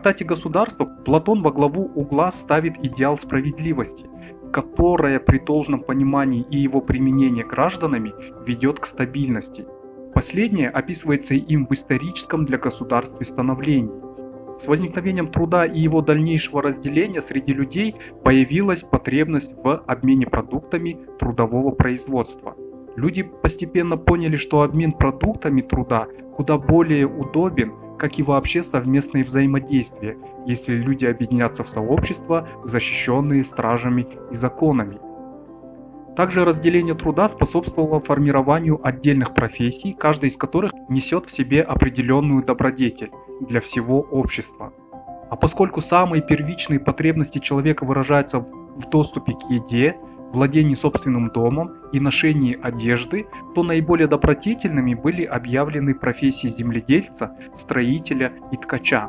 трактате «Государство» Платон во главу угла ставит идеал справедливости, которая при должном понимании и его применении гражданами ведет к стабильности. Последнее описывается им в историческом для государства становлении. С возникновением труда и его дальнейшего разделения среди людей появилась потребность в обмене продуктами трудового производства. Люди постепенно поняли, что обмен продуктами труда куда более удобен, как и вообще совместное взаимодействие, если люди объединятся в сообщества, защищенные стражами и законами. Также разделение труда способствовало формированию отдельных профессий, каждая из которых несет в себе определенную добродетель для всего общества. А поскольку самые первичные потребности человека выражаются в доступе к еде, владении собственным домом и ношении одежды, то наиболее добродетельными были объявлены профессии земледельца, строителя и ткача.